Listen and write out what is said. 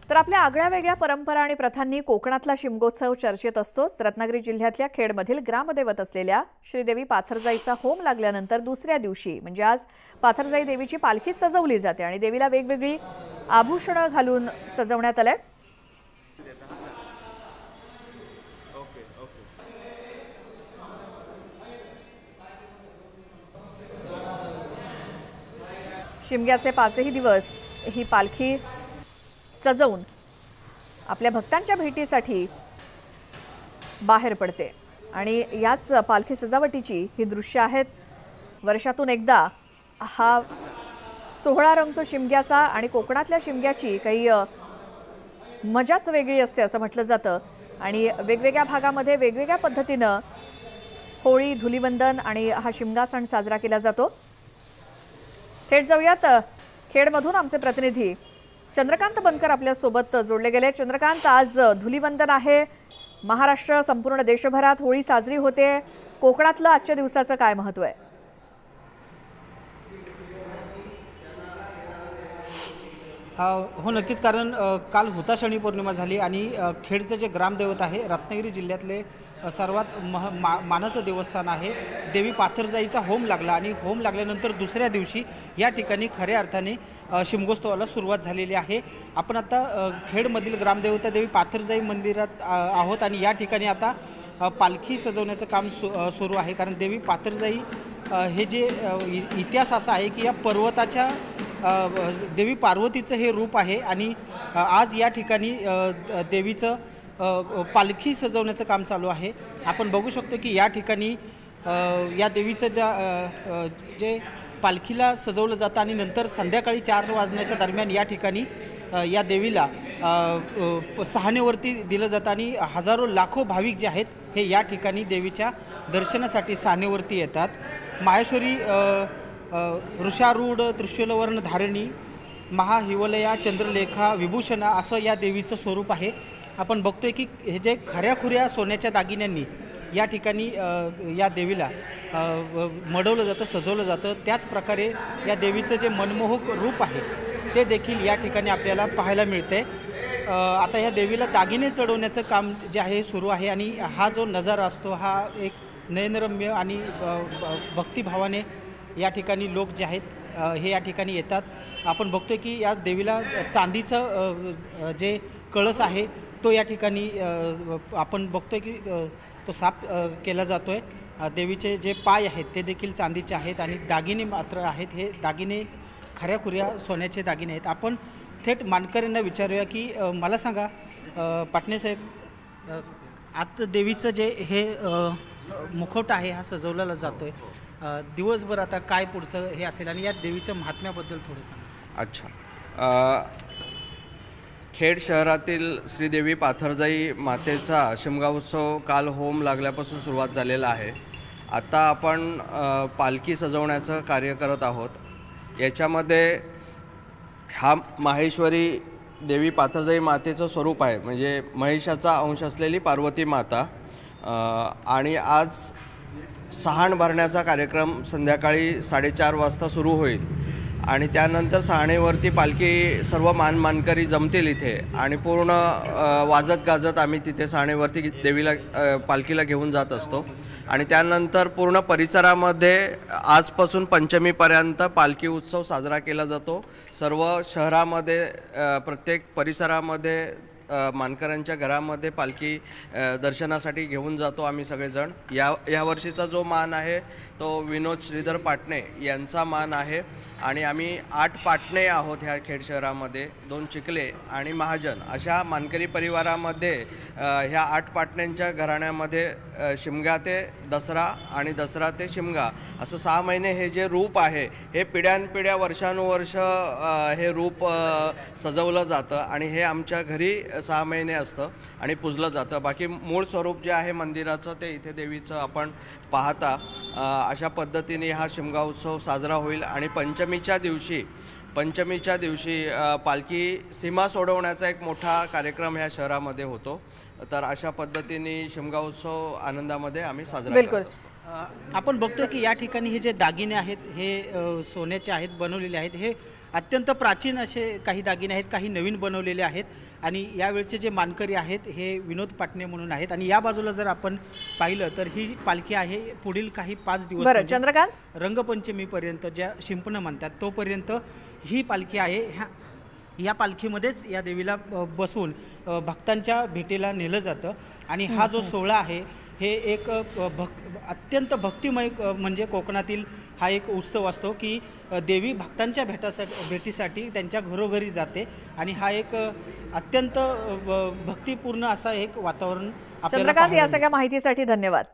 तर आपल्या आगळ्या-वेगळ्या परंपरा आणि प्रथांनी कोकणातला शिमगोत्सव चर्चेत असतोच। रत्नागिरी जिल्ह्यातल्या खेडमधील ग्रामदैवत असलेल्या श्रीदेवी पाथरजाईचा होम लागल्यानंतर दुसऱ्या दिवशी म्हणजे आज पाथरजाई देवीची पालखी सजवली जाते आणि देवीला वेगवेगळी आभूषणे घालून सजवण्यात आले। शिमग्याचे 5ही दिवस ही पालखी सजवून आपल्या भक्तांच्या भेटीसाठी बाहेर पडते आणि याच पालखी सजावटीची ही दृश्य आहेत। वर्षातून एकदा हा सोहळा रंगतो शिमग्याचा आणि कोकणातल्या शिमग्याची काही मजाच वेगळी असते असं म्हटलं जातं आणि वेगवेगळ्या भागामध्ये वेगवेगळ्या पद्धतीनं होळी, धुलीवंदन आणि हा शिमगा सण साजरा केला जातो। थेट जाऊयात खेडमधून आमचे प्रतिनिधी चंद्रकांत बनकर आपल्या सोबत जोडले गेले। चंद्रकांत, आज धुलीवंदन आहे, महाराष्ट्र संपूर्ण देशभरात होळी साजरी होते, कोकणातलं आजच्या दिवसाचं काय महत्त्व आहे? हो नक्कीच, कारण काल हुताशनी पौर्णिमा झाली आणि खेडचं जे ग्रामदैवत आहे, रत्नागिरी जिल्ह्यातले सर्वात मानाचं देवस्थान आहे, देवी पाथरजाईचा होम लागला आणि होम लागल्यानंतर दुसऱ्या दिवशी या ठिकाणी खऱ्या अर्थाने शिमगोत्सवाला सुरुवात झालेली आहे। आपण आता खेडमधील ग्रामदेवता देवी पाथरजाई मंदिरात आहोत आणि या ठिकाणी आता पालखी सजवण्याचं काम सुरू आहे, कारण देवी पाथरजाई हे जे इतिहास असा आहे की या पर्वताच्या देवी पार्वतीचं हे रूप आहे आणि आज या ठिकाणी देवीचं पालखी सजवण्याचं काम चालू आहे। आपण बघू शकतो की या ठिकाणी या देवीचं जे पालखीला सजवलं जातं आणि नंतर संध्याकाळी 4 वाजण्याच्या दरम्यान या ठिकाणी या देवीला सहानेवरती दिलं जातं आणि हजारो लाखो भाविक जे आहेत हे या ठिकाणी देवीच्या दर्शनासाठी सहानेवरती येतात। माहेश्वरी ऋषारूढ त्रिशूलवर्ण धारिणी महाहिवलया चंद्रलेखा विभूषणा असं या देवीचं स्वरूप आहे। आपण बघतोय की हे जे खऱ्याखुऱ्या सोन्याच्या दागिन्यांनी या ठिकाणी या देवीला मडवलं जातं, सजवलं जातं। त्याच प्रकारे या देवीचं जे मनमोहक रूप आहे ते देखील या ठिकाणी आपल्याला पाहायला मिळते। आता या देवीला दागिने चढवण्याचं काम जे आहे सुरू आहे आणि हा जो नजारा असतो हा एक नयनरम्य आणि भक्तिभावाने या ठिकाणी लोक जे आहेत हे या ठिकाणी येतात। आपण बघतोय की या देवीला चांदीचं जे कळस आहे तो या ठिकाणी आपण बघतोय की तो साफ केला जातोय। देवीचे जे पाय आहेत ते देखील चांदीचे आहेत आणि दागिने मात्र आहेत हे दागिने खऱ्याखुऱ्या सोन्याचे दागिने आहेत। आपण थेट मानकऱ्यांना विचारूया की मला सांगा पाटणेसाहेब, आता देवीचं जे हे मुखवटा आहे हा सजवलेला जातोय, दिवसभर आता काय पुढचं हे असेल आणि या देवीच्या महात्म्याबद्दल थोडं सांगा। अच्छा, खेड शहरातील श्रीदेवी पाथरजाई मातेचा शिमगा उत्सव काल होम लागल्यापासून सुरुवात झालेला आहे। आता आपण पालखी सजवण्याचं कार्य करत आहोत। याच्यामध्ये हा माहेश्वरी देवी पाथरजाई मातेचं स्वरूप आहे, म्हणजे महिषाचा अंश असलेली पार्वती माता। आणि आज सहाण भरण्याचा कार्यक्रम संध्याकाळी 4:30 वाजता सुरू होईल आणि त्यानंतर सहाणेवरती पालखी सर्व मानकरी जमतील इथे आणि पूर्ण वाजत गाजत आम्ही तिथे सहाणेवरती देवीला पालखीला घेऊन जात असतो आणि त्यानंतर पूर्ण परिसरामध्ये आजपासून पंचमीपर्यंत पालखी उत्सव साजरा केला जातो। सर्व शहरामध्ये प्रत्येक परिसरामध्ये मानकऱ्यांच्या घरामध्ये पालखी दर्शनासाठी घेऊन जातो आम्ही सगळेजण। या वर्षीचा जो मान आहे तो विनोद श्रीधर पाटणे यांचा मान आहे आणि आम्ही 8 पाटणे आहोत ह्या खेड शहरामध्ये, 2 चिखले आणि महाजन अशा मानकरी परिवारामध्ये ह्या 8 पाटण्यांच्या घराण्यामध्ये शिमगा ते दसरा आणि दसरा ते शिमगा असं 6 महिने हे जे रूप आहे हे पिढ्यानपिढ्या वर्षानुवर्ष हे रूप सजवलं जातं आणि हे आमच्या घरी 6 महिने असतं आणि पूजलं जातं। बाकी मूळ स्वरूप जे आहे मंदिराचं ते इथे देवीचं आपण पाहता अशा पद्धतीने हा शिमगा उत्सव साजरा होईल आणि पंचमीच्या दिवशी पालखी सीमा सोडवण्याचा एक मोठा कार्यक्रम ह्या शहरामध्ये होतो। तर अशा पद्धतीने शिमगा उत्सव आनंदामध्ये आम्ही साजरा करत असतो। आपण बघतोय की या ठिकाणी हे जे दागिने आहेत हे सोन्याचे आहेत, बनवलेले आहेत. हे अत्यंत प्राचीन असे काही दागिने आहेत, काही नवीन बनवलेले आहेत. आणि यावेळचे जे मानकरी आहेत हे विनोद पाटणे म्हणून आहेत. आणि या बाजूला जर आपण पाहिलं तर ही पालखी आहे पुढील काही 5 दिवस बरं म्हणजे चंद्रकांत, रंगपंचमीपर्यंत, ज्या शिंपणं म्हणतात तोपर्यंत ही पालखी आहे. या पालखीमध्येच या देवीला बसवून भक्तांच्या भेटीला नेलं जातं. आणि हा जो सोहळा आहे हे एक अत्यंत भक्तिमय म्हणजे कोकणातील हा एक उत्सव असतो की देवी भक्तांच्या भेटीसाठी त्यांच्या घरोघरी जाते. आणि हा एक अत्यंत भक्तिपूर्ण असा एक वातावरण आपल्याला चंद्रकांत, पाहायला या सगळ्या माहितीसाठी धन्यवाद.